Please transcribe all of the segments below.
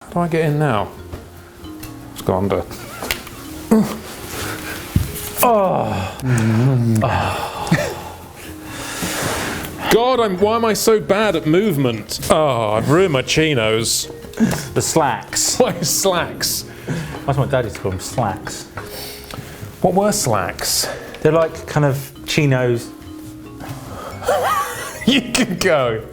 How do I get in now? It's gone under. God, why am I so bad at movement? Oh, I've ruined my chinos. The slacks. Why slacks? That's what my dad used to call them, slacks. What were slacks? They're like kind of chinos. You can go.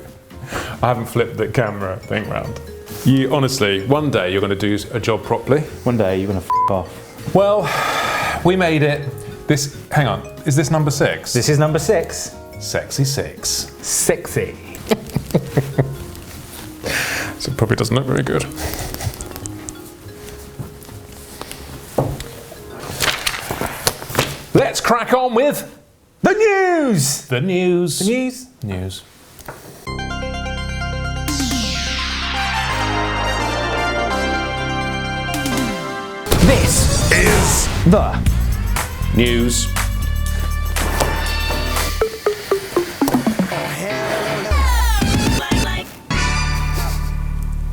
I haven't flipped the camera thing round. You honestly, one day you're going to do a job properly. One day you're going to f off. Well, we made it. Hang on, is this number 6? This is number 6. Sexy 6. Sexy. So it probably doesn't look very good. Let's crack on with the news. The news. The news. News. This is the news.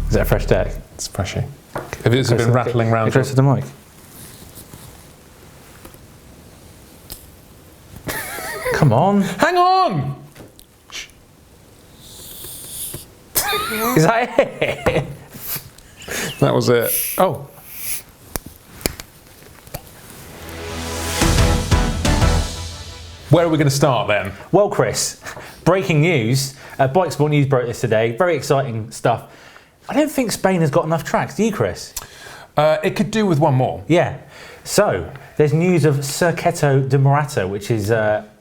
Is that a fresh deck? It's freshy. Have it been rattling around? Close to the mic. Come on. Hang on! Is that it? That was it. Oh. Where are we going to start then? Well, Chris, breaking news. Bike Sport News broke this today. Very exciting stuff. I don't think Spain has got enough tracks. Do you, Chris? It could do with one more. Yeah. So, there's news of Circuito de Morata, which is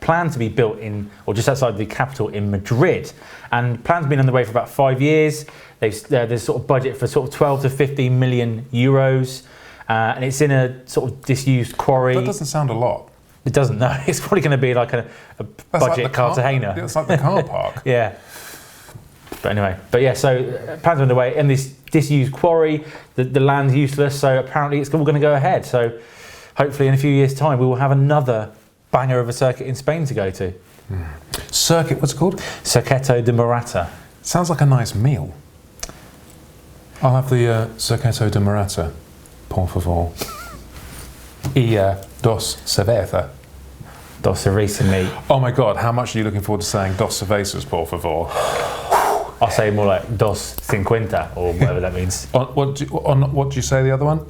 planned to be built in, or just outside the capital in Madrid. And plans have been underway for about 5 years. There's sort of budget for sort of 12 to 15 million euros. And it's in a sort of disused quarry. That doesn't sound a lot. It doesn't, no. It's probably going to be like a budget like Cartagena. It's like the car park. Yeah. But anyway, so plans are underway in this disused quarry. The land's useless, so apparently it's all going to go ahead. So hopefully in a few years' time we will have another banger of a circuit in Spain to go to. Circuit, what's it called? Circuito de Morata. Sounds like a nice meal. I'll have the Circuito de Morata, por favor. Y dos cerveza. Dos cervezas. Oh my God, how much are you looking forward to saying dos cervezas, por favor? I'll say more like dos cincuenta or whatever that means. What do you say the other one?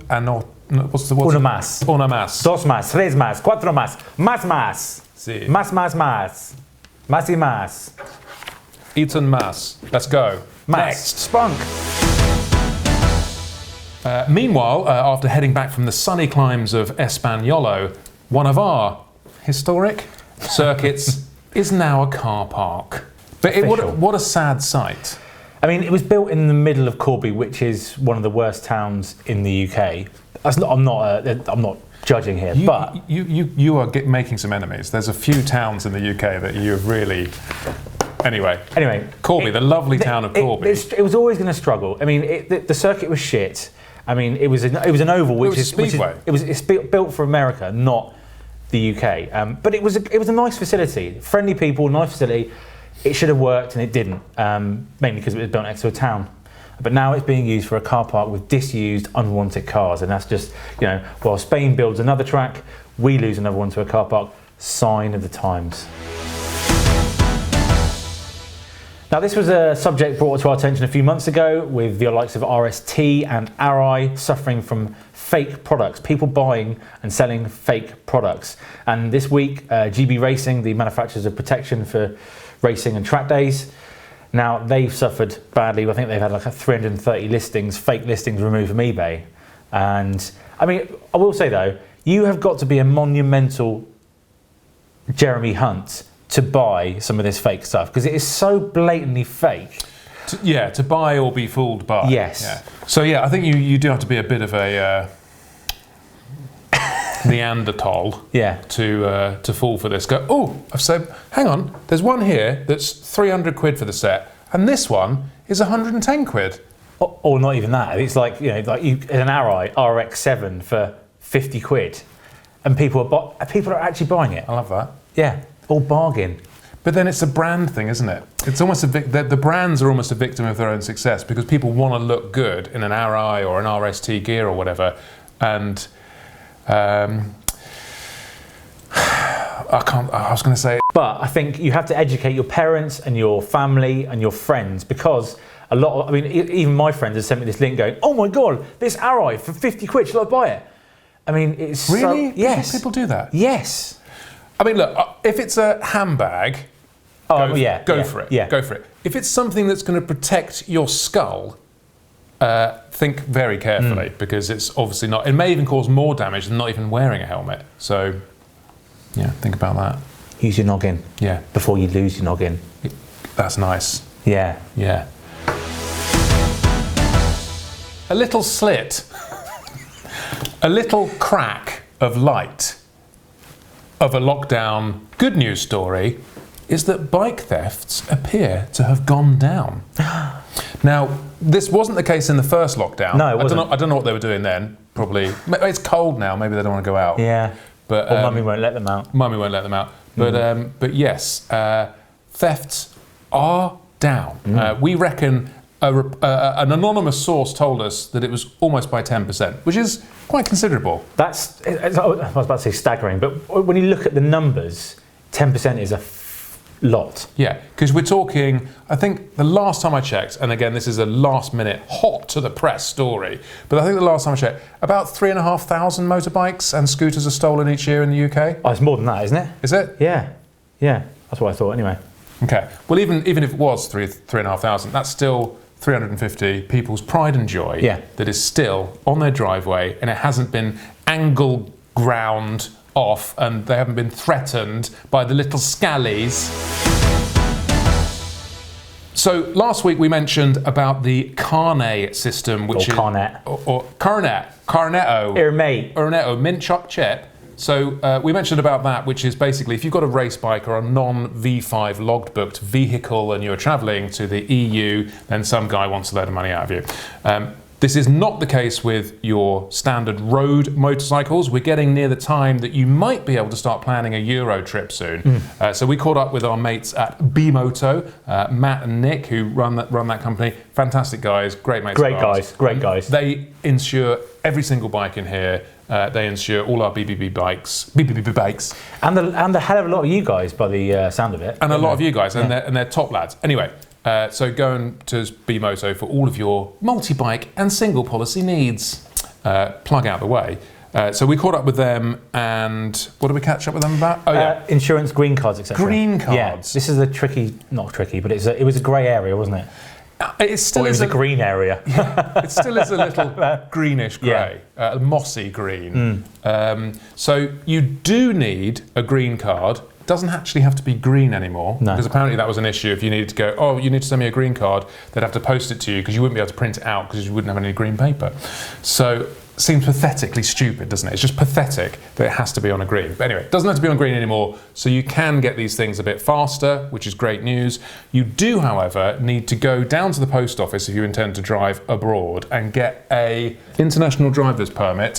What's Una más. Una más. Dos más, tres más, cuatro más, más. Sí. Más. Más y más. Eaton más. Let's go. Next. Spunk. Meanwhile, after heading back from the sunny climes of Españolo, one of our historic circuits is now a car park. But what a sad sight. I mean, it was built in the middle of Corby, which is one of the worst towns in the UK. I'm not judging here, but you are making some enemies. There's a few towns in the UK that you have really. Anyway, Corby, the lovely town of Corby. It was always going to struggle. I mean, the circuit was shit. I mean, it was an oval, which is speedway. It's built for America, not the UK. But it was a nice facility, friendly people, nice facility. It should have worked and it didn't, mainly because it was built next to a town. But now it's being used for a car park with disused, unwanted cars, and that's just, while Spain builds another track, we lose another one to a car park. Sign of the times. Now, this was a subject brought to our attention a few months ago with the likes of RST and Arai suffering from fake products, people buying and selling fake products. And this week, GB Racing, the manufacturers of protection for racing and track days, now they've suffered badly. I think they've had like 330 listings, fake listings removed from eBay. And I mean, I will say though, you have got to be a monumental Jeremy Hunt to buy some of this fake stuff because it is so blatantly fake. To buy or be fooled by. Yes. Yeah. So I think you do have to be a bit of a Neanderthal. To fall for this. I've said, hang on. There's one here that's 300 quid for the set, and this one is 110 quid. Or not even that. It's like an Arai RX7 for 50 quid, and people are actually buying it. I love that. Yeah. All bargain. But then it's a brand thing, isn't it? It's almost the brands are almost a victim of their own success because people want to look good in an RI or an RST gear or whatever, and I was going to say. But I think you have to educate your parents and your family and your friends, because a lot of, I mean, even my friends have sent me this link going, oh my God, this Arai for 50 quid, shall I buy it? I mean, it's really? So, yes. People do that? Yes. I mean, look, if it's a handbag, go for it. Yeah. Go for it. If it's something that's going to protect your skull, think very carefully because it's obviously not. It may even cause more damage than not even wearing a helmet. So, yeah, think about that. Use your noggin. Yeah. Before you lose your noggin. That's nice. Yeah. Yeah. A little slit, a little crack of light of a lockdown good news story is that bike thefts appear to have gone down. Now, this wasn't the case in the first lockdown. No, it wasn't. I don't know what they were doing then. Probably, it's cold now. Maybe they don't want to go out. Yeah. But or mummy won't let them out. Mummy won't let them out. But yes, thefts are down. We reckon an anonymous source told us that it was almost by 10%, which is quite considerable. I was about to say staggering, but when you look at the numbers, 10% is a lot. Yeah, because we're talking, I think the last time I checked, and again, this is a last minute hot to the press story, but I think the last time I checked, about 3,500 motorbikes and scooters are stolen each year in the UK. Oh, it's more than that, isn't it? Is it? Yeah. Yeah, that's what I thought anyway. Okay, well, even if it was 3,500, that's still 350 people's pride and joy that is still on their driveway and it hasn't been angle ground off and they haven't been threatened by the little scallies. So last week we mentioned about the Carnet system, which is Carnet. or Carnetto, Irmate, mint choc chip. So we mentioned about that, which is basically if you've got a race bike or a non-V5 logged booked vehicle and you're travelling to the EU, then some guy wants a load of money out of you. This is not the case with your standard road motorcycles. We're getting near the time that you might be able to start planning a Euro trip soon. So we caught up with our mates at Bimoto, Matt and Nick, who run that company. Fantastic guys, great mates. Great guys. They insure every single bike in here. They insure all our BBB bikes, and the hell of a lot of you guys, by the sound of it, and a lot of you guys, and they're top lads. Anyway, so go to Bimoto for all of your multi-bike and single policy needs. Plug out the way. So we caught up with them, and what did we catch up with them about? Oh yeah, insurance, green cards, etc. Green cards. Yeah, this is not tricky, but it was a grey area, wasn't it? It still is a green area. It still is a little greenish grey, mossy green. So you do need a green card. It doesn't actually have to be green anymore, because apparently that was an issue. If you needed to go, oh, you need to send me a green card, they'd have to post it to you because you wouldn't be able to print it out because you wouldn't have any green paper. So seems pathetically stupid, doesn't it? It's just pathetic that it has to be on a green. But anyway, it doesn't have to be on green anymore, so you can get these things a bit faster, which is great news. You do, however, need to go down to the post office if you intend to drive abroad and get a international driver's permit,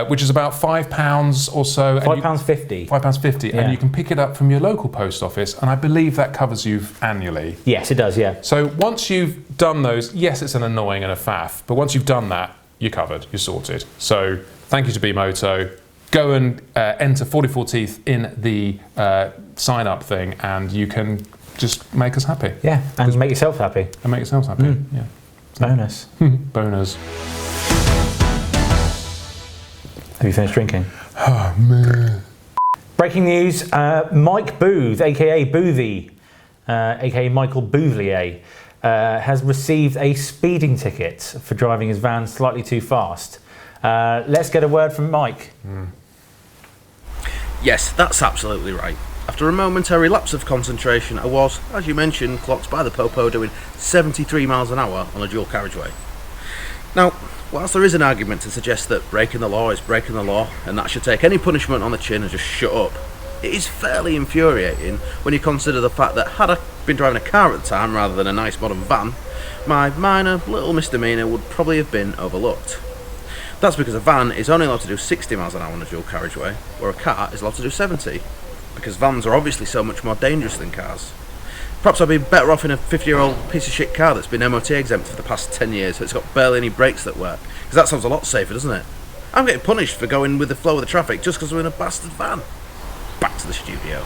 which is about £5 or so. £5.50. £5.50, and you can pick it up from your local post office, and I believe that covers you annually. Yes, it does, yeah. So once you've done those, yes, it's an annoying and a faff, but once you've done that, you're covered, you're sorted. So thank you to Bimoto. Go and enter 44 Teeth in the sign up thing and you can just make us happy. Yeah, and make yourself happy. And make yourselves happy, yeah. Bonus. Bonus. Have you finished drinking? Oh, man. Breaking news, Mike Booth, aka Boothie, aka Michael Bouvier, has received a speeding ticket for driving his van slightly too fast. Let's get a word from Mike. Yes, that's absolutely right. After a momentary lapse of concentration, I was, as you mentioned, clocked by the Popo doing 73 miles an hour on a dual carriageway. Now, whilst there is an argument to suggest that breaking the law is breaking the law and that should take any punishment on the chin and just shut up, it is fairly infuriating when you consider the fact that had I been driving a car at the time rather than a nice modern van, my minor little misdemeanour would probably have been overlooked. That's because a van is only allowed to do 60 miles an hour on a dual carriageway, where a car is allowed to do 70. because vans are obviously so much more dangerous than cars. Perhaps I'd be better off in a 50-year-old piece of shit car that's been MOT exempt for the past 10 years, so it's got barely any brakes that work, because that sounds a lot safer, doesn't it? I'm getting punished for going with the flow of the traffic just because we're in a bastard van. Back to the studio.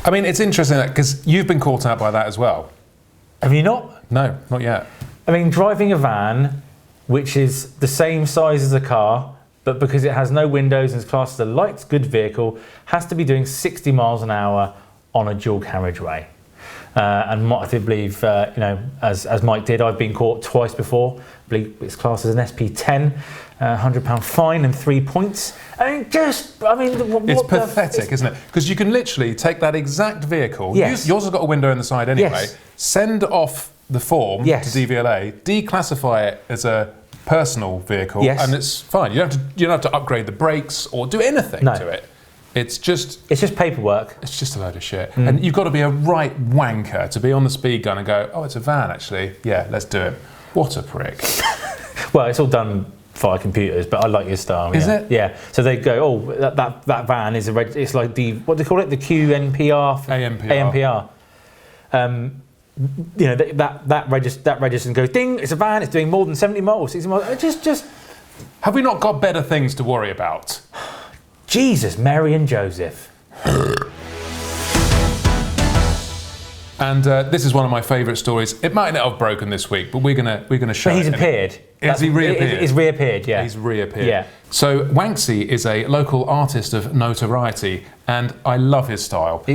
I mean, it's interesting because you've been caught out by that as well. Have you not? No, not yet. I mean, driving a van, which is the same size as a car, but because it has no windows and is classed as a light good vehicle, has to be doing 60 miles an hour on a dual carriageway. And I believe, as Mike did, I've been caught twice before. I believe it's classed as an SP10, £100 fine and 3 points. It's pathetic, isn't it? Because you can literally take that exact vehicle. Yes. Yours has got a window in the side anyway. Yes. Send off the form Yes. to DVLA, declassify it as a personal vehicle, Yes. and it's fine. You don't have to upgrade the brakes or do anything to it. It's just paperwork. It's just a load of shit. And you've got to be a right wanker to be on the speed gun and go, oh, it's a van actually. Yeah, let's do it. What a prick. Well, it's all done via computers, but I like your style. Is it? Yeah. So they go, oh, that van is it's like the, what do they call it? The QNPR? AMPR. That registers and goes, ding, it's a van, it's doing more than 70 miles, 60 miles. Just... Have we not got better things to worry about? Jesus, Mary and Joseph. And this is one of my favourite stories. It might not have broken this week, but we're gonna show. But he's appeared. Has he reappeared? He's reappeared. Yeah. He's reappeared. Yeah. So Wanksy is a local artist of notoriety, and I love his style.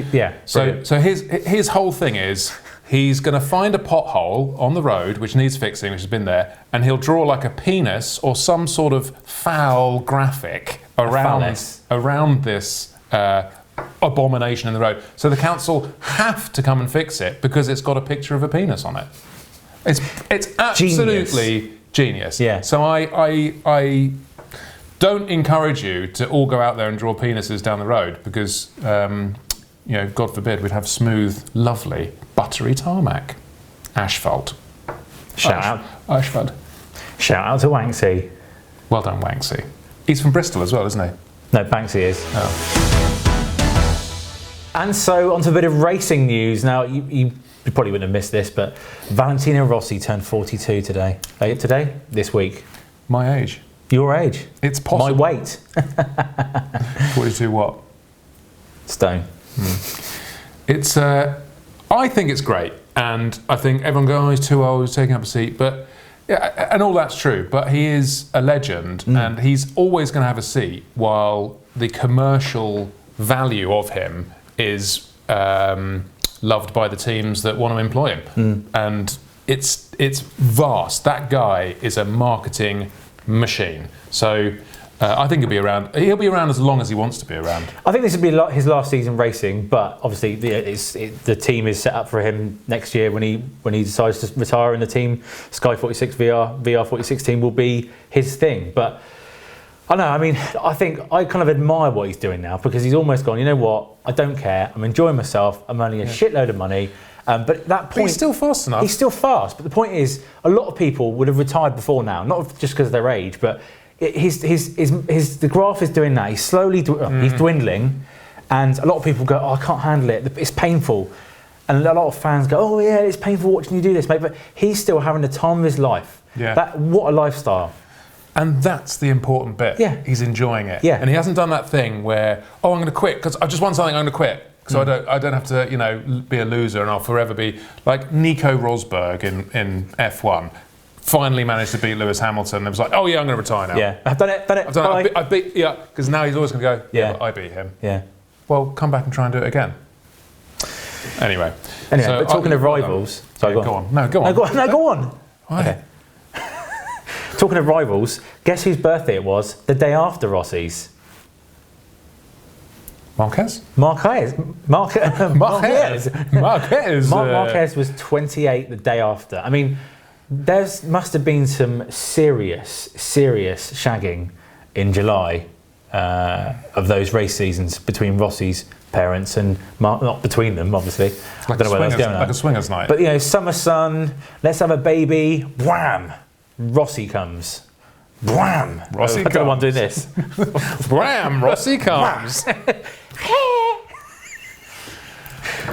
So his whole thing is he's going to find a pothole on the road which needs fixing, which has been there, and he'll draw like a penis or some sort of foul graphic around this abomination in the road. So the council have to come and fix it because it's got a picture of a penis on it. It's absolutely genius. Yeah. So I don't encourage you to all go out there and draw penises down the road because God forbid we'd have smooth, lovely, buttery tarmac, asphalt. Shout out to Wanksy. Well done, Wanksy. He's from Bristol as well, isn't he? No, Banksy is. Oh. And so, onto a bit of racing news. Now, you probably wouldn't have missed this, but Valentino Rossi turned 42 today. This week. My age. Your age. It's possible. My weight. 42 what? Stone. It's. I think it's great, and I think everyone goes, "Oh, he's too old. He's taking up a seat," but. Yeah, and all that's true, but he is a legend, and he's always going to have a seat while the commercial value of him is loved by the teams that want to employ him. And it's vast. That guy is a marketing machine. So I think he'll be around. He'll be around as long as he wants to be around. I think this will be his last season racing, but obviously the team is set up for him next year when he decides to retire, and the team Sky 46 VR 46 team will be his thing. But I don't know. I mean, I think I kind of admire what he's doing now because he's almost gone. You know what? I don't care. I'm enjoying myself. I'm earning a shitload of money. But at that point, but he's still fast enough. He's still fast. But the point is, a lot of people would have retired before now, not just because of their age, but the graph is doing that. He's slowly he's dwindling, and a lot of people go, "Oh, I can't handle it. It's painful," and a lot of fans go, "Oh yeah, it's painful watching you do this, mate." But he's still having the time of his life. Yeah. What a lifestyle. And that's the important bit. Yeah. He's enjoying it. Yeah. And he hasn't done that thing where, I'm going to quit because I've just won something. I'm going to quit. So I don't have to, be a loser, and I'll forever be like Nico Rosberg in F1. Finally managed to beat Lewis Hamilton. And it was like, oh yeah, I'm going to retire now. Yeah, I've done it. I've done it. I beat, because now he's always going to go, but I beat him. Yeah. Well, come back and try and do it again. Anyway, but talking of rivals, sorry, go on. No, go on. Go on. Why? Okay. Talking of rivals, guess whose birthday it was the day after Rossi's? Marquez? Marquez was 28 the day after. I mean, there must have been some serious shagging in July of those race seasons between Rossi's parents and not between them, obviously. Like I don't know where that's going. Like a swingers night. But summer sun, let's have a baby. Wham! Rossi comes. Wham! Rossi comes. I don't want to do this. Wham! Rossi comes.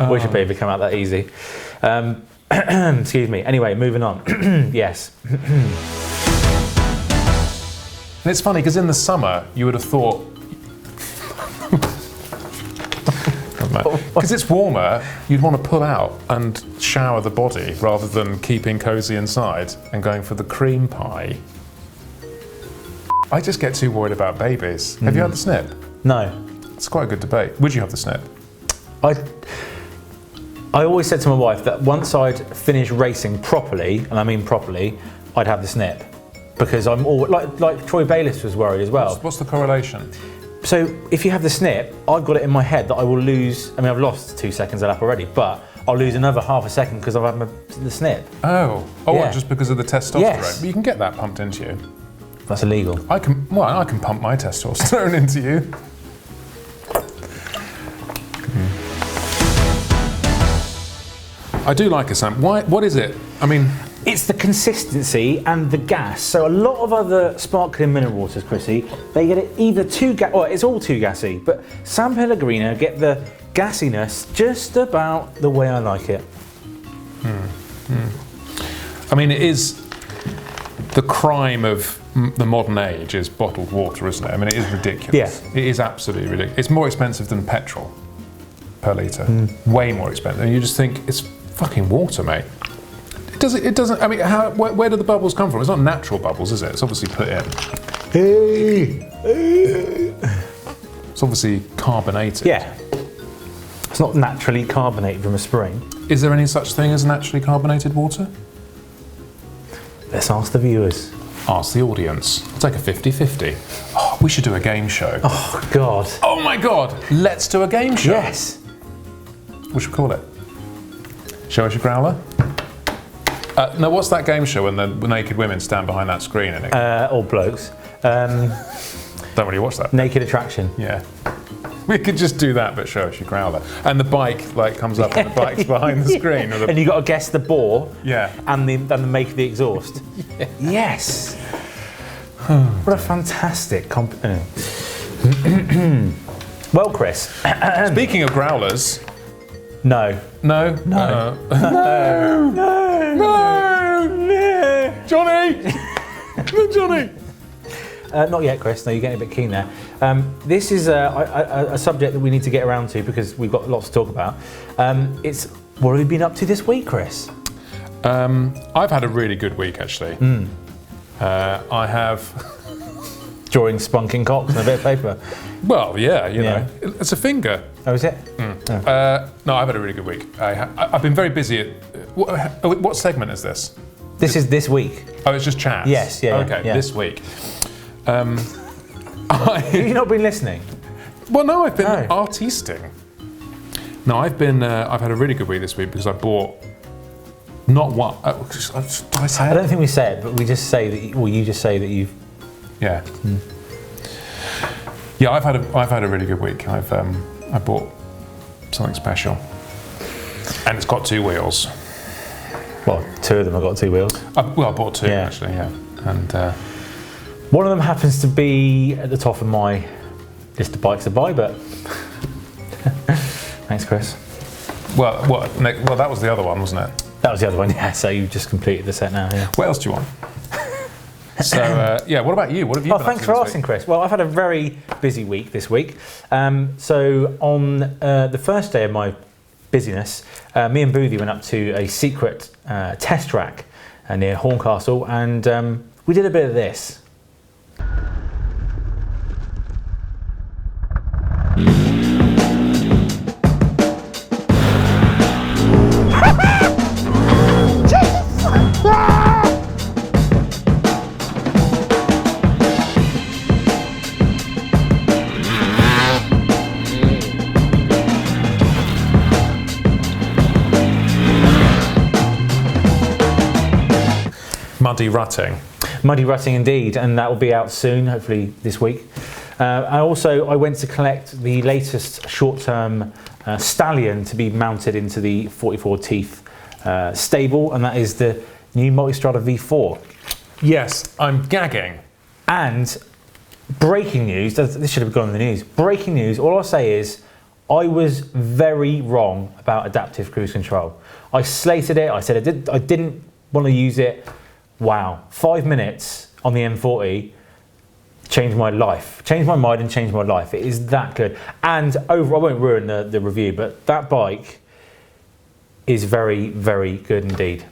Wish a beaver come out that easy. Excuse me. Anyway, moving on. Yes. And it's funny because in the summer you would have thought, because it's warmer, you'd want to pull out and shower the body rather than keeping cosy inside and going for the cream pie. I just get too worried about babies. Have you had the snip? No. It's quite a good debate. Would you have the snip? I always said to my wife that once I'd finished racing properly, and I mean properly, I'd have the snip. Because I'm all like Troy Bayliss was worried as well. What's the correlation? So if you have the snip, I've got it in my head that I will lose. I mean, I've lost 2 seconds a lap already, but I'll lose another half a second because I've had the snip. Oh, Yeah. What, just because of the testosterone? Yes. But you can get that pumped into you. That's illegal. I can pump my testosterone into you. I do like a Sam. Why? What is it? I mean, It's the consistency and the gas. So a lot of other sparkling mineral waters, Chrissy, they get it either too it's all too gassy, but San Pellegrino get the gassiness just about the way I like it. I mean, it is the crime of the modern age is bottled water, isn't it? I mean, it is ridiculous. Yeah. It is absolutely ridiculous. It's more expensive than petrol per litre. Way more expensive. And you just think, it's fucking water, mate. It doesn't, I mean, where do the bubbles come from? It's not natural bubbles, is it? It's obviously put in. It's obviously carbonated. Yeah. It's not naturally carbonated from a spring. Is there any such thing as naturally carbonated water? Let's ask the viewers. Ask the audience. I'll take a 50-50. Oh, we should do a game show. Oh, God. Oh my God, let's do a game show. Yes. What should we call it? Show us your growler? No, what's that game show when the naked women stand behind that screen and it... All blokes. Don't really watch that. Naked Attraction. Yeah. We could just do that, but show us your growler. And the bike comes up and the bike's behind the screen. Or And you got to guess the bore. Yeah. And the make of the exhaust. Yeah. Yes. What a fantastic Well, Chris. Speaking of growlers... No. No? No. No! Johnny! Johnny! Not yet, Chris. No, you're getting a bit keen there. This is a subject that we need to get around to because we've got lots to talk about. It's what have you been up to this week, Chris? I've had a really good week, actually. I have... Drawing spunking cocks on a bit of paper. Well, yeah, you know. It's a finger. Oh, is it? No, I've had a really good week. I've been very busy at... What segment is this? This is this week. Oh, it's just chat? Yes, yeah. Okay, yeah. this week. Have you not been listening? Well, no, I've been artisting. No, I've had a really good week this week because I bought... Not one... did I say it? I don't think we say it, but we just say that... you just say that you've... Yeah. Yeah, I've had a really good week. I bought something special, and it's got 2 wheels. Well, 2 of them have got 2 wheels. I bought 2 actually. Yeah, and one of them happens to be at the top of my list of bikes to buy. But thanks, Chris. Well, that was the other one, wasn't it? That was the other one. Yeah. So you just completed the set now. Yeah. What else do you want? So, what about you? What have you been up to thanks for asking, week? Chris. Well, I've had a very busy week this week. So on the first day of my busyness, me and Boothie went up to a secret test track near Horncastle, and we did a bit of this. Muddy rutting. Muddy rutting indeed, and that will be out soon, hopefully this week. I went to collect the latest short-term stallion to be mounted into the 44 teeth stable, and that is the new Multistrada V4. Yes, I'm gagging. And breaking news, this should have gone in the news. Breaking news, all I'll say is, I was very wrong about adaptive cruise control. I slated it. I said I didn't want to use it. Wow, 5 minutes on the M40 changed my life, changed my mind and changed my life. It is that good. And I won't ruin the review, but that bike is very, very good indeed.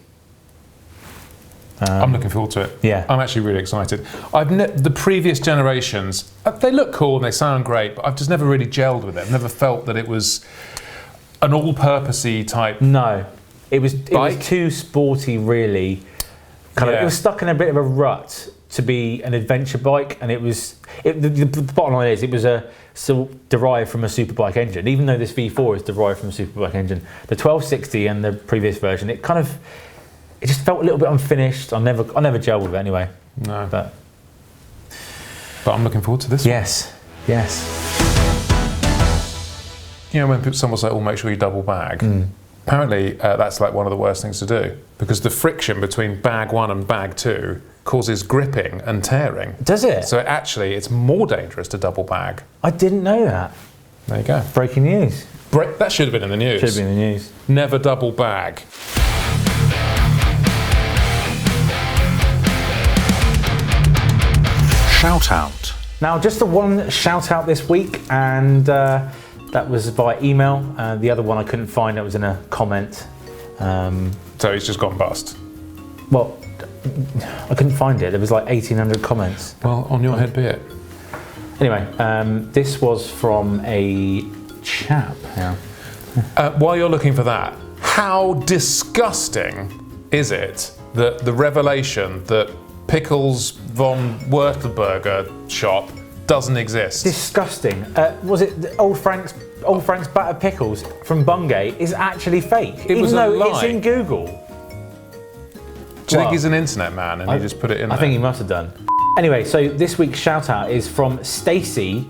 I'm looking forward to it. Yeah. I'm actually really excited. The previous generations, they look cool and they sound great, but I've just never really gelled with it. I've never felt that it was an all-purposey type. No, it was too sporty, really. It was stuck in a bit of a rut to be an adventure bike, and the bottom line is it was still derived from a superbike engine. Even though this V4 is derived from a superbike engine, the 1260 and the previous version, it just felt a little bit unfinished. I never gelled with it anyway. No, but I'm looking forward to this. Yes. You know, when someone say, "Oh, make sure you double bag." Apparently, that's like one of the worst things to do, because the friction between bag 1 and bag 2 causes gripping and tearing. Does it? So it's more dangerous to double bag. I didn't know that. There you go. Breaking news. That should have been in the news. Should have been in the news. Never double bag. Shout out. Now, just the one shout out this week, and that was via email. The other one I couldn't find, it was in a comment. So he's just gone bust. Well, I couldn't find it. There was like 1,800 comments. Well, on your head be it. Anyway, this was from a chap. Yeah. While you're looking for that, how disgusting is it that the revelation that Pickles von Wurtelberger shop doesn't exist? Disgusting. Was it Old Frank's battered pickles from Bungay is actually fake? Was even a though lie. it's in Google. Do you think he's an internet man and he just put it in there? I think he must have done. Anyway, so this week's shout out is from Stacey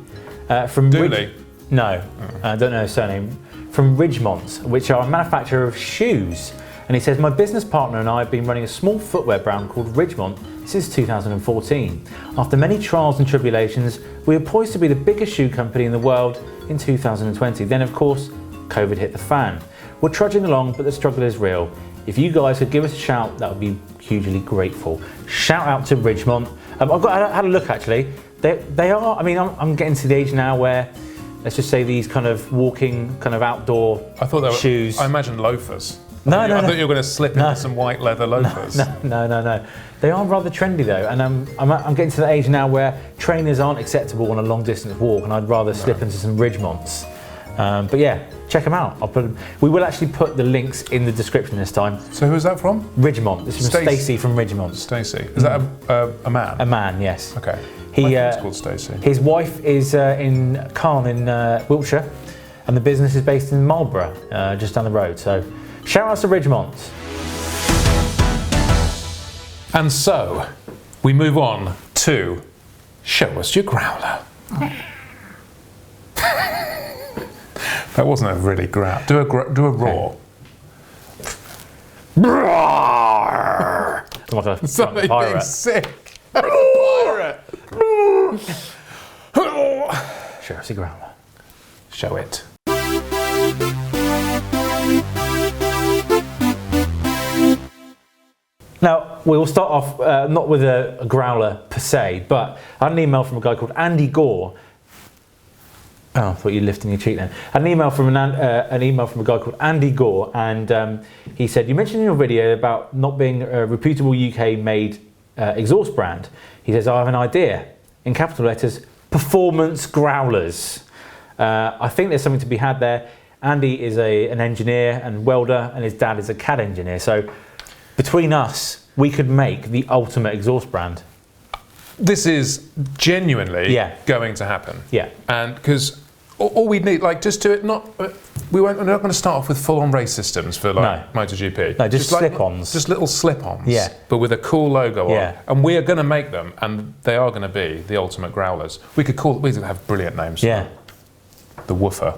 from Dooley? No, I don't know her surname. From Ridgemont, which are a manufacturer of shoes. And he says, my business partner and I have been running a small footwear brand called Ridgemont since 2014. After many trials and tribulations, we were poised to be the biggest shoe company in the world in 2020. Then, of course, COVID hit the fan. We're trudging along, but the struggle is real. If you guys could give us a shout, that would be hugely grateful. Shout out to Ridgemont. I had a look actually. They are, I mean, I'm getting to the age now where, let's just say, these kind of walking, kind of outdoor shoes. I imagined loafers. No. I thought you were going to slip into some white leather loafers. No. They are rather trendy though, and I'm getting to the age now where trainers aren't acceptable on a long distance walk, and I'd rather slip into some Ridgemonts. But yeah, check them out. We will actually put the links in the description this time. So who's that from? Ridgemont. This is from Stacey from Ridgemont. Stacey. Is that a man? A man, yes. Okay. He's called Stacey. His wife is in Calne in Wiltshire, and the business is based in Marlborough, just down the road. So shout out to Ridgemont. And so we move on to Show Us Your Growler. That wasn't a really growl. Do a roar. Roar! Like a Something pirate. sick. Pirate. Show us your growler. Show it. Now, we will start off not with a growler per se, but I had an email from a guy called Andy Gore. Oh, I thought you were lifting your cheek then. I had an email from an email from a guy called Andy Gore, and he said, you mentioned in your video about not being a reputable UK-made exhaust brand. He says, I have an idea. In capital letters, performance growlers. I think there's something to be had there. Andy is an engineer and welder, and his dad is a CAD engineer. So between us, we could make the ultimate exhaust brand. This is genuinely going to happen. Yeah. And because all we need, like, just do it, we're not going to start off with full-on race systems for MotoGP. No, just like, slip-ons. Just little slip-ons. Yeah. But with a cool logo Yeah. on. And we are going to make them, and they are going to be the ultimate growlers. We could have brilliant names. Yeah. The Woofer.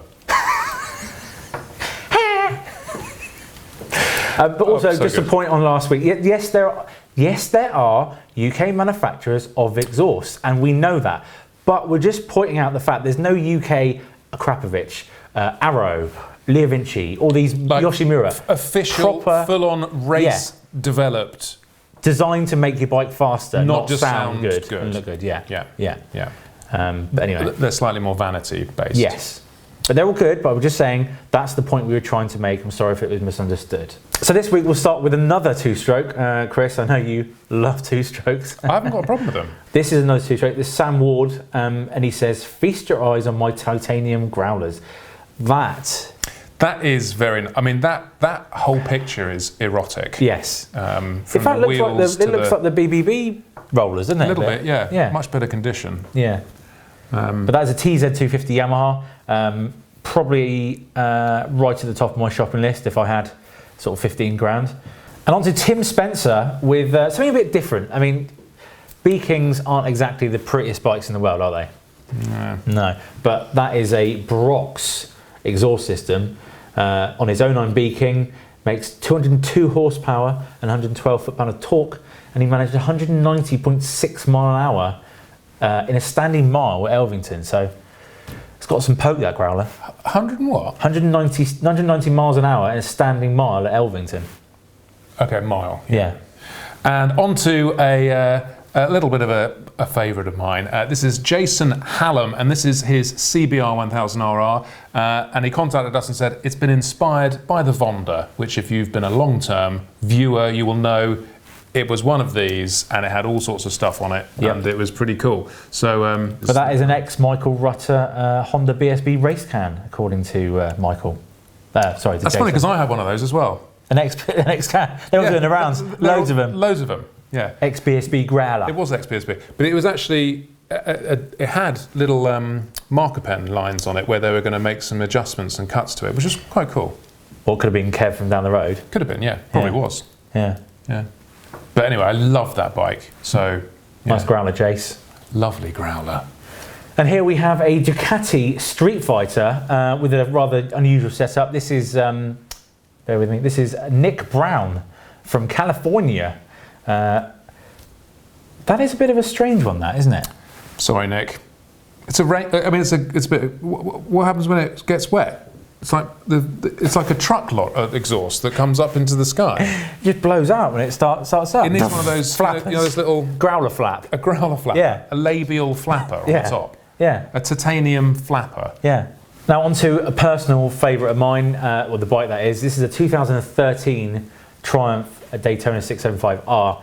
But also, so just good. a point on last week. Yes, there are UK manufacturers of exhaust, and we know that. But we're just pointing out the fact there's no UK Akrapovic Arrow, Leo Vinci, all these Yoshimura. Official, proper, full-on race developed. Designed to make your bike faster, not just sound good. good. And look good, yeah. But anyway. They're slightly more vanity-based. Yes. But they're all good, but we're just saying that's the point we were trying to make. I'm sorry if it was misunderstood. So this week we'll start with another two-stroke. Chris, I know you love two-strokes. I haven't got a problem with them. This is another two-stroke. This is Sam Ward, and he says, feast your eyes on my titanium growlers. That is very... I mean, that whole picture is erotic. Yes. From In fact, the it wheels looks like the BBB rollers, doesn't it? A little bit, yeah. Much better condition. Yeah. But that is a TZ250 Yamaha. Probably right at the top of my shopping list if I had sort of 15 grand. And on to Tim Spencer with something a bit different. I mean, B-Kings aren't exactly the prettiest bikes in the world, are they? No. But that is a Brox exhaust system on his 09 B-King. Makes 202 horsepower and 112 foot-pound of torque. And he managed 190.6 mile an hour in a standing mile at Elvington. So it's got some poke, that Growler. 100 and what? 190 miles an hour in a standing mile at Elvington. Okay, mile. Yeah. And on to a little bit of a favourite of mine. This is Jason Hallam, and this is his CBR 1000RR. And he contacted us and said, it's been inspired by the Vonda, which if you've been a long-term viewer, you will know it was one of these, and it had all sorts of stuff on it, and it was pretty cool. So, but that is an ex-Michael Rutter Honda BSB race can, according to Michael. Sorry, to That's Jason. funny because I have one of those as well. An ex can. They were doing the rounds. Loads of them. Loads of them. Yeah. Ex-BSB Growler. It was ex-BSB, but it was actually it had little marker pen lines on it where they were going to make some adjustments and cuts to it, which was quite cool. Or could have been Kev from down the road. Could have been, yeah. Probably was. Yeah. Yeah. But anyway, I love that bike. So nice Growler, Jace. Lovely Growler. And here we have a Ducati Street Fighter with a rather unusual setup. This is, bear with me, this is Nick Brown from California. That is a bit of a strange one, that, isn't it? Sorry, Nick. It's a bit. What happens when it gets wet? It's like it's like a truck lot exhaust that comes up into the sky. It just blows out when it starts up. It needs one of those flappers. Those little growler flap. A growler flap. Yeah. A labial flapper on the top. Yeah. A titanium flapper. Yeah. Now on to a personal favourite of mine, well the bike that is. This is a 2013 Triumph Daytona 675R.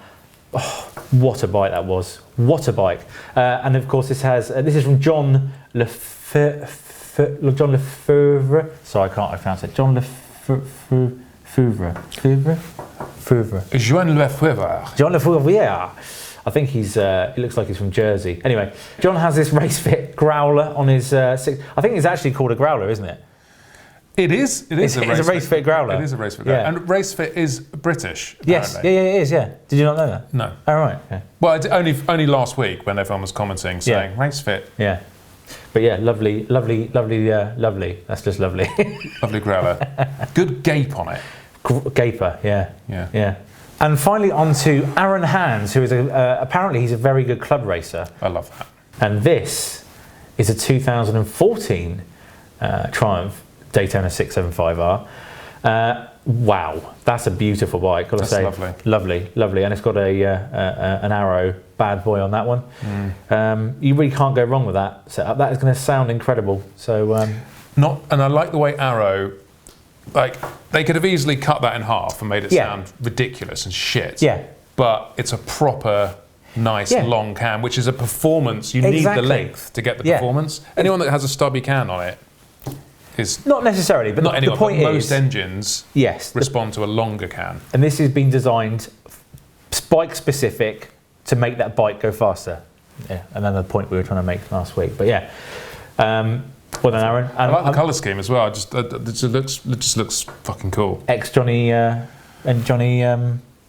Oh, what a bike that was! What a bike! And of course this is from John Lefevre. Sorry, I can't pronounce it. John Lefevre. Joan Lefevre. John Lefevre. Yeah. I think he looks like he's from Jersey. Anyway, John has this race fit Growler on his I think it's actually called a Growler, isn't it? It is. It's a race fit Growler. It is a race fit Growler. And race fit is British. Yes. Apparently. Yeah, it is. Yeah. Did you not know that? No. Oh, right. Okay. Well, only last week when everyone was commenting saying race fit. Yeah. But yeah, lovely. That's just lovely. Lovely Growler. Good gape on it. Gaper. Yeah. Yeah. Yeah. And finally on to Aaron Hands, who is apparently he's a very good club racer. I love that. And this is a 2014 Triumph Daytona 675R. Wow, that's a beautiful bike. Gotta say, lovely, and it's got an Arrow bad boy on that one. You really can't go wrong with that setup. That is going to sound incredible. So and I like the way Arrow. Like, they could have easily cut that in half and made it sound ridiculous and shit. Yeah. But it's a proper, nice, long can, which is a performance. You need the length to get the performance. Anyone that has a stubby can on it is... Not necessarily, but the point is... most engines respond to a longer can. And this has been designed bike-specific to make that bike go faster. Yeah, and then the point we were trying to make last week. But yeah. Well done, Aaron. I like the colour scheme as well. It just looks fucking cool. Johnny and Johnny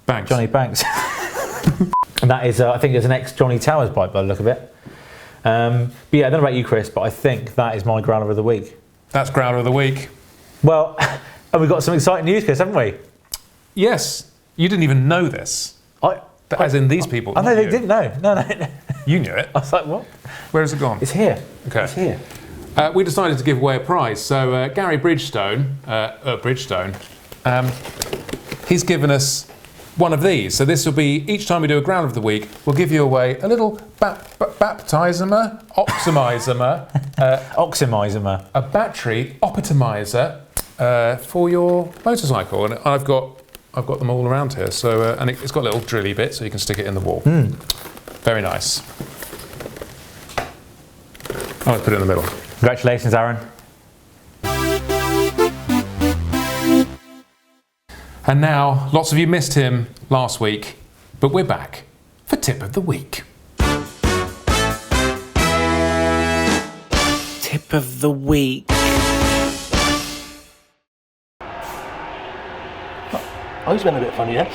Banks. Johnny Banks. And that is, I think, it's an ex-Johnny Towers bike by the look of it. But yeah, I don't know about you, Chris, but I think that is my Growler of the week. That's Growler of the week. Well, and we've got some exciting news, Chris, haven't we? Yes. You didn't even know this. As in these people. I know they didn't know. No. You knew it. I was like, what? Where has it gone? It's here. Okay. It's here. we decided to give away a prize. So Gary Bridgestone, he's given us one of these. So this will be, each time we do a Growler of the Week, we'll give you away a little oximizer, a battery optimizer for your motorcycle. And I've got them all around here. So and it's got a little drilly bit, so you can stick it in the wall. Very nice. I'll put it in the middle. Congratulations, Aaron. And now, lots of you missed him last week, but we're back for Tip of the Week. Tip of the Week. Oh, he's been a bit funny then.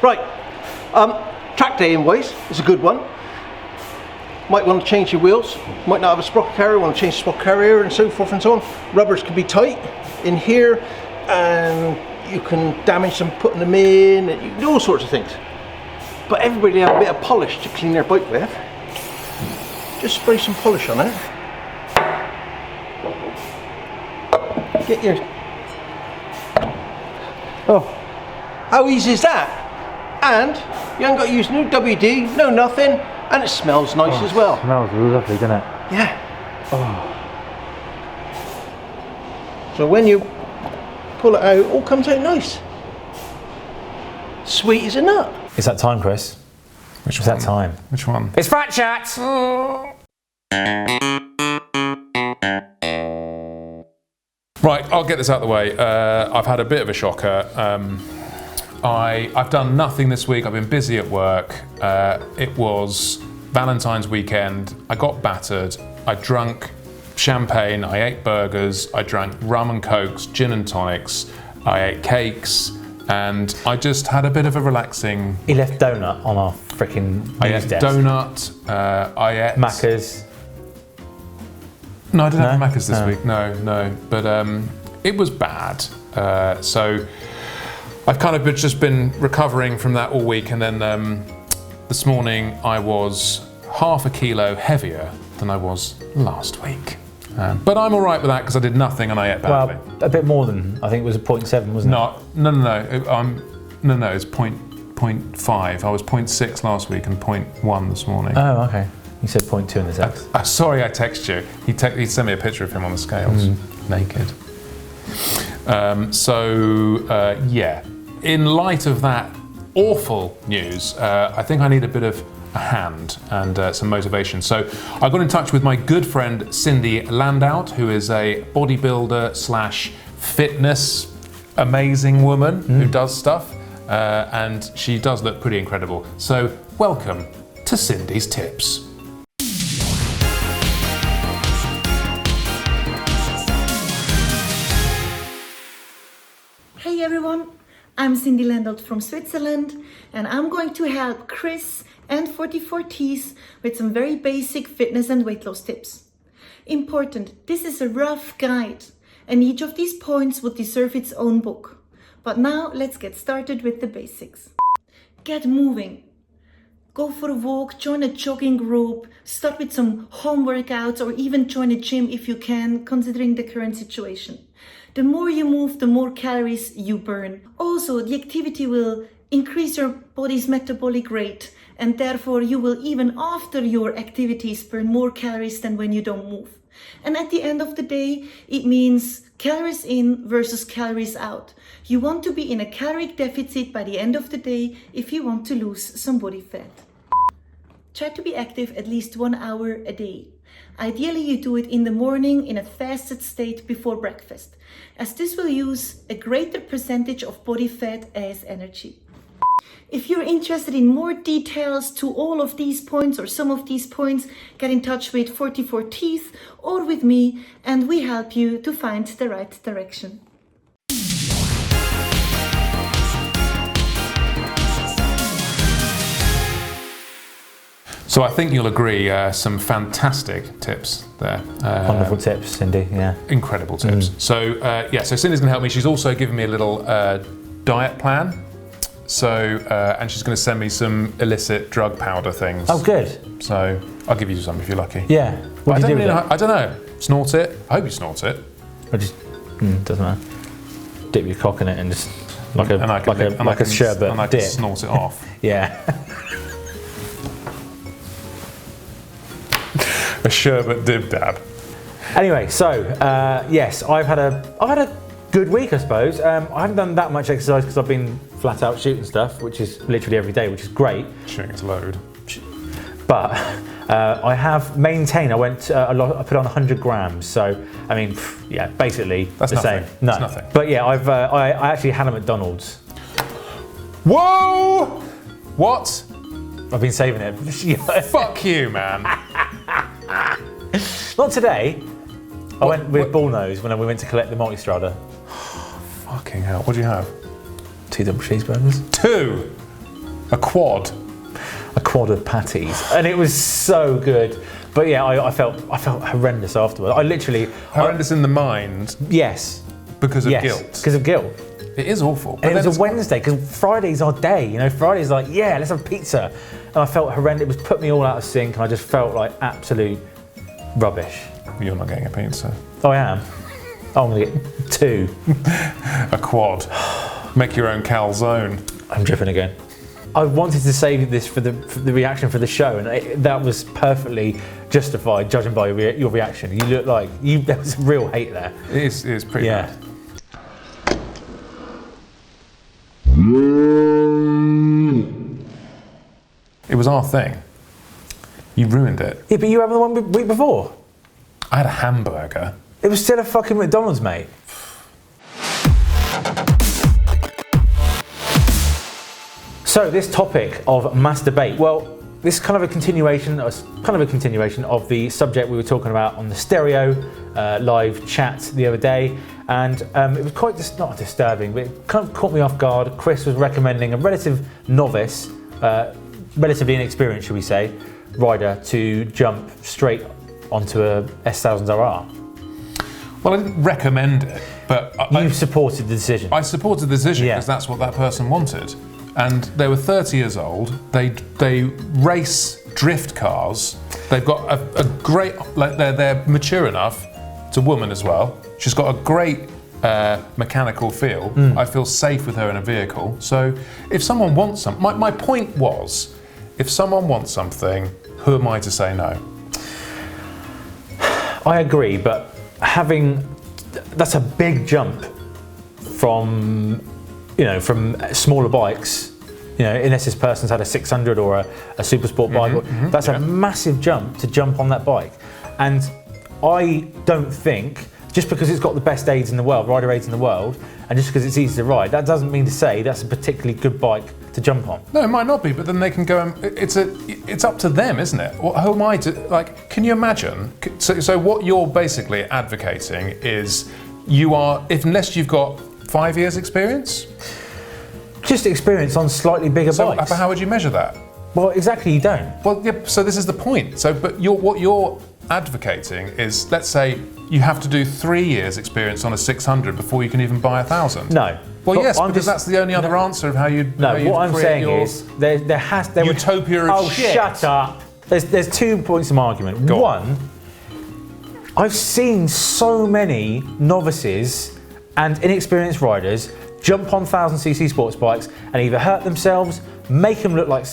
Right, track day invoice is a good one. Might want to change your wheels, might not have a sprocket carrier, want to change the sprocket carrier and so forth and so on. Rubbers can be tight in here and you can damage them putting them in, and you can do all sorts of things. But everybody have a bit of polish to clean their bike with. Just spray some polish on it. Get your... Oh, how easy is that? And you haven't got to use no WD, no nothing, and it smells nice as well. It smells lovely, doesn't it? Yeah. So when you pull it out, it all comes out nice. Sweet as a nut. It's that time, Chris. Which It's one? that time. Which one? It's Fat Chat! Right, I'll get this out of the way. I've had a bit of a shocker. I've done nothing this week. I've been busy at work. It was Valentine's weekend. I got battered. I drank champagne. I ate burgers. I drank rum and cokes, gin and tonics. I ate cakes, and I just had a bit of a relaxing. He left donut on our freaking I news ate desk. donut. I ate Macca's. No, I didn't have No? Macca's this No. week. No. But it was bad. So I've kind of just been recovering from that all week, and then this morning I was half a kilo heavier than I was last week. But I'm all right with that because I did nothing and I ate badly. Well, a bit more than, I think it was a 0.7, wasn't it? No. It's 0.5. I was 0.6 last week and 0.1 this morning. Oh, okay. You said 0.2 in the text. Sorry, I texted you. He sent me a picture of him on the scales, naked. Yeah. In light of that awful news, I think I need a bit of a hand and some motivation. So I got in touch with my good friend Cindy Landout, who is a bodybuilder / fitness amazing woman who does stuff, and she does look pretty incredible. So welcome to Cindy's Tips. Hey everyone, I'm Cindy Landolt from Switzerland, and I'm going to help Chris and 44Ts with some very basic fitness and weight loss tips. Important, this is a rough guide, and each of these points would deserve its own book. But now let's get started with the basics. Get moving. Go for a walk, join a jogging group, start with some home workouts, or even join a gym if you can, considering the current situation. The more you move, the more calories you burn. Also, the activity will increase your body's metabolic rate, and therefore you will, even after your activities, burn more calories than when you don't move. And at the end of the day, it means calories in versus calories out. You want to be in a caloric deficit by the end of the day if you want to lose some body fat. Try to be active at least 1 hour a day. Ideally, you do it in the morning in a fasted state before breakfast, as this will use a greater percentage of body fat as energy. If you're interested in more details to all of these points or some of these points, get in touch with 44Teeth or with me, and we help you to find the right direction. So I think you'll agree, some fantastic tips there. Wonderful tips, Cindy, yeah. Incredible tips. So so Cindy's gonna help me. She's also given me a little diet plan. So, and she's gonna send me some illicit drug powder things. Oh, good. so I'll give you some if you're lucky. Yeah. What do you do with it? I don't know. Snort it. I hope you snort it. I just doesn't matter. Dip your cock in it and just like a sherbet and I dip. can snort it off. Yeah. A sherbet dib dab. Anyway, so yes, I've had a good week, I suppose. I haven't done that much exercise because I've been flat out shooting stuff, which is literally every day, which is great. Shooting its load. But I have maintained. I put on 100 grams. So I mean, yeah, basically That's the nothing. same. No, That's nothing. But yeah, I actually had a McDonald's. Whoa! What? I've been saving it. Fuck you, man. Not today. I went with Bullnose when we went to collect the multistrada. Fucking hell. What do you have? 2 double cheeseburgers. 2. A quad. A quad of patties, and it was so good. But yeah, I felt horrendous afterwards. I literally Horrendous in the mind yes, because of guilt. because of guilt. It is awful. And it was a Wednesday because Friday's our day. You know, Friday's like, yeah, let's have pizza, and I felt horrendous. It was put me all out of sync, and I just felt like absolute rubbish. You're not getting a pizza. Oh, I am. Oh, I'm gonna get 2. A quad. Make your own calzone. I'm dripping again. I wanted to save this for the reaction for the show, and that was perfectly justified, judging by your reaction. You look like there was real hate there. It is pretty bad. It was our thing. You ruined it. Yeah, but you had the one week before. I had a hamburger. It was still a fucking McDonald's, mate. So this topic of mass debate, well, this is kind of a continuation of the subject we were talking about on the stereo live chat the other day, and it was quite not disturbing, but it kind of caught me off guard. Chris was recommending a relative novice, relatively inexperienced, should we say, rider to jump straight onto a S1000RR. Well, I didn't recommend it, but You supported the decision. I supported the decision Yeah. because that's what that person wanted. And they were 30 years old. They race drift cars. They've got a great, like they're mature enough. It's a woman as well. She's got a great mechanical feel. I feel safe with her in a vehicle. So if someone wants my point was, if someone wants something, who am I to say no? I agree, but that's a big jump from smaller bikes. You know, unless this person's had a 600 or a super sport bike, that's a massive jump to jump on that bike. And I don't think just because it's got the best aids in the world, rider aids in the world, and just because it's easy to ride, that doesn't mean to say that's a particularly good bike to jump on. No, it might not be, but then they can go and it's up to them, isn't it? Well, who am I to, like, can you imagine? So what you're basically advocating is unless you've got 5 years experience? Just experience on slightly bigger bikes. But how would you measure that? Well, exactly, you don't. Well, yeah, so this is the point. So, but what you're advocating is, let's say you have to do 3 years experience on a 600 before you can even buy 1,000. No. Well, yes, because that's the only other answer of how you. No, what I'm saying is there utopia of oh, shit. Shut up. There's 2 points of argument. Go One, on. I've seen so many novices and inexperienced riders jump on 1000cc sports bikes and either hurt themselves, make them look like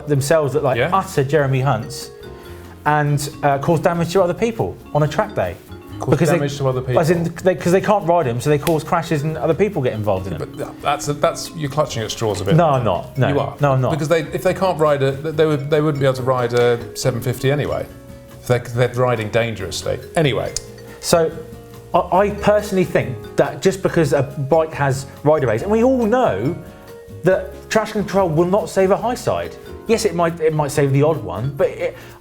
themselves look like utter Jeremy Hunts, and cause damage to other people on a track day. Cause damage to other people. Because they can't ride them, so they cause crashes and other people get involved in them. But that's you're clutching at straws a bit. No, I'm not. No, you are. No, I'm not. Because if they can't ride they wouldn't be able to ride a 750 anyway. They're riding dangerously anyway. So I personally think that just because a bike has rider aids, and we all know that traction control will not save a high side. Yes, it might save the odd one, but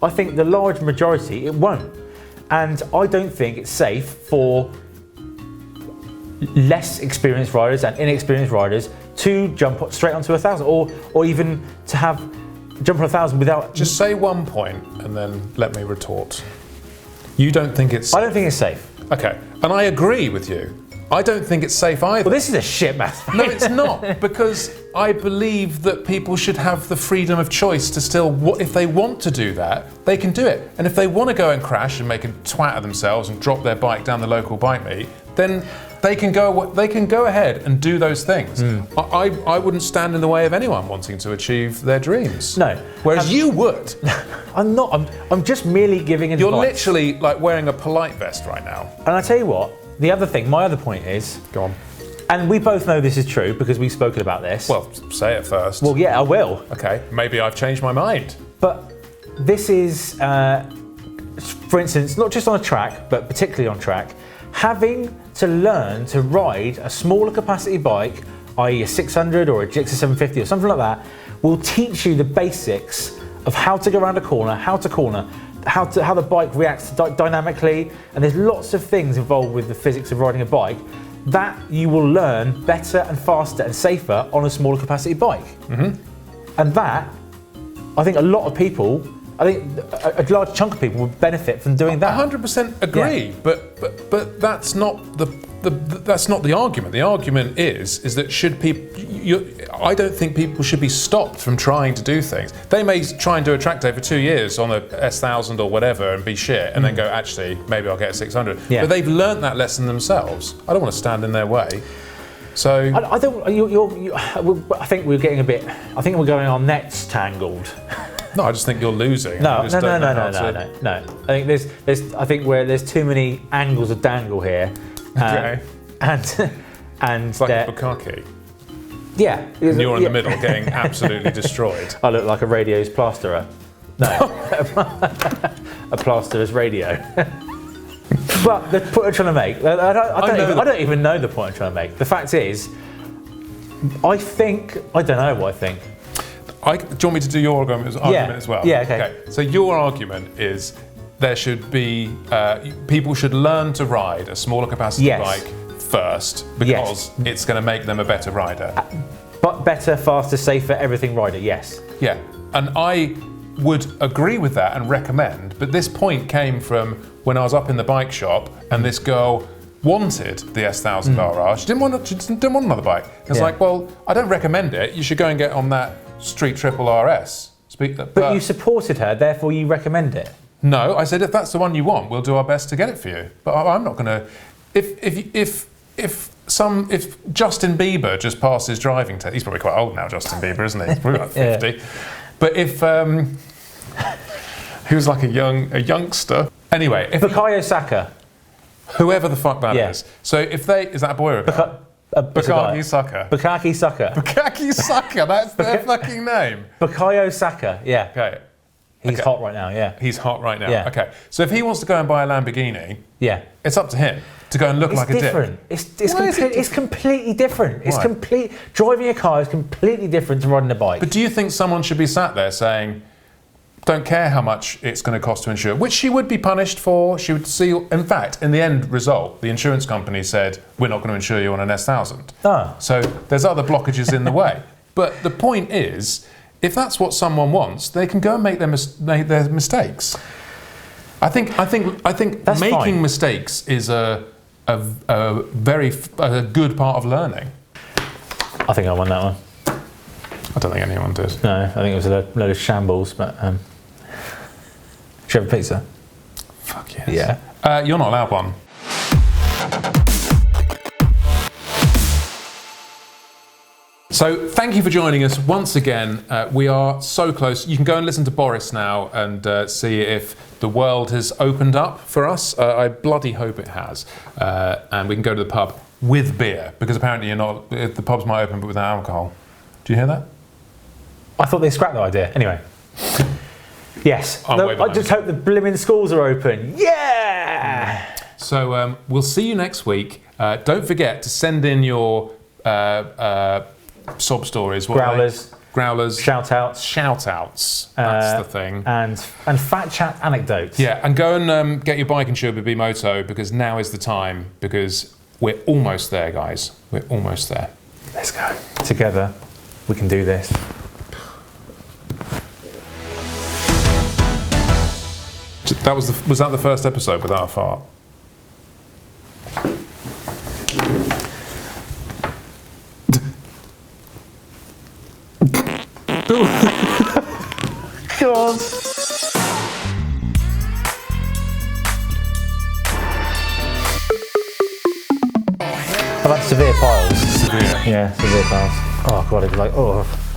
I think the large majority it won't. And I don't think it's safe for less experienced riders and inexperienced riders to jump straight onto 1,000, or even to jump on 1,000 without. Just say one point and then let me retort. You don't think it's. I don't think it's safe. Okay, and I agree with you. I don't think it's safe either. Well, this is a shit math. No, it's not, because I believe that people should have the freedom of choice to still, if they want to do that, they can do it. And if they want to go and crash and make a twat of themselves and drop their bike down the local bike meet, then they can go ahead and do those things. I wouldn't stand in the way of anyone wanting to achieve their dreams. No. Whereas you would. I'm not. I'm just merely giving advice. You're literally like wearing a polite vest right now. And I tell you what, the other thing, my other point is... Go on. And we both know this is true because we've spoken about this. Well, say it first. Well, yeah, I will. Okay, maybe I've changed my mind. But this is, for instance, not just on a track, but particularly on track, having to learn to ride a smaller capacity bike, i.e. a 600 or a Gixxer 750 or something like that, will teach you the basics of how to go around a corner, how the bike reacts dynamically, and there's lots of things involved with the physics of riding a bike that you will learn better and faster and safer on a smaller capacity bike. And that, I think a lot of people, I think a large chunk of people would benefit from doing that. 100% agree, Yeah. but that's not that's not the argument. The argument is that should people, I don't think people should be stopped from trying to do things. They may try and do a track day for 2 years on a S1000 or whatever and be shit, and then go, actually, maybe I'll get a 600. Yeah. But they've learnt that lesson themselves. I don't want to stand in their way. So I don't. I think we're getting a bit. I think we're going our nets tangled. no, I just think you're losing. No. I I think there's too many angles of dangle here. Okay. And It's like a bukkake. yeah. And you're in the middle getting absolutely destroyed. I look like a radio's plasterer. No, a plasterer's radio. But the point I'm trying to make, I don't even know the point I'm trying to make. The fact is, I don't know what I think. Do you want me to do your argument as well? Yeah, okay. So your argument is there should be, people should learn to ride a smaller capacity bike first because it's going to make them a better rider. But better, faster, safer, everything rider, yes. Yeah, and I would agree with that and recommend, but this point came from when I was up in the bike shop and this girl wanted the S1000 RR. She didn't want another bike. It's like, well, I don't recommend it. You should go and get on that Street Triple RS. But you supported her, therefore you recommend it. No, I said if that's the one you want, we'll do our best to get it for you. But I'm not going to. If Justin Bieber just passed his driving test, he's probably quite old now, Justin Bieber, isn't he? He's probably like 50. But if he was like a youngster. Anyway, if Bukayo Saka. Whoever the fuck that is. So if is that a boy or a girl? Bukkake Saka. Bukkake Saka. Bukkake Saka, that's their fucking name. Bukayo Saka, yeah. Okay. He's hot right now, yeah. He's hot right now. Yeah. Okay. So if he wants to go and buy a Lamborghini, it's up to him to go and look like a dick. It's completely different. It's driving a car is completely different to riding a bike. But do you think someone should be sat there saying, don't care how much it's going to cost to insure, which she would be punished for. She would see, in fact, in the end result, the insurance company said, we're not going to insure you on an S1000. So there's other blockages in the way. But the point is, if that's what someone wants, they can go and make their mistakes. I think that's making fine. mistakes is a very good part of learning. I think I won that one. I don't think anyone did. No, I think it was a load of shambles, but... Should you have a pizza? Fuck yes. Yeah. You're not allowed one. So thank you for joining us once again. We are so close. You can go and listen to Boris now and see if the world has opened up for us. I bloody hope it has. And we can go to the pub with beer, because apparently the pubs might open but without alcohol. Do you hear that? I thought they scrapped that idea. Anyway. Yes. I just hope the blimmin' schools are open. Yeah! So we'll see you next week. Don't forget to send in your sob stories. Growlers. Shout-outs. That's the thing. And fat chat anecdotes. Yeah, and go and get your bike insured with Bimoto, because now is the time, because we're almost there, guys. We're almost there. Let's go. Together, we can do this. Was that the first episode without a fart? God. How about severe piles? Severe. Yeah, severe piles. Oh God, it's like, oh.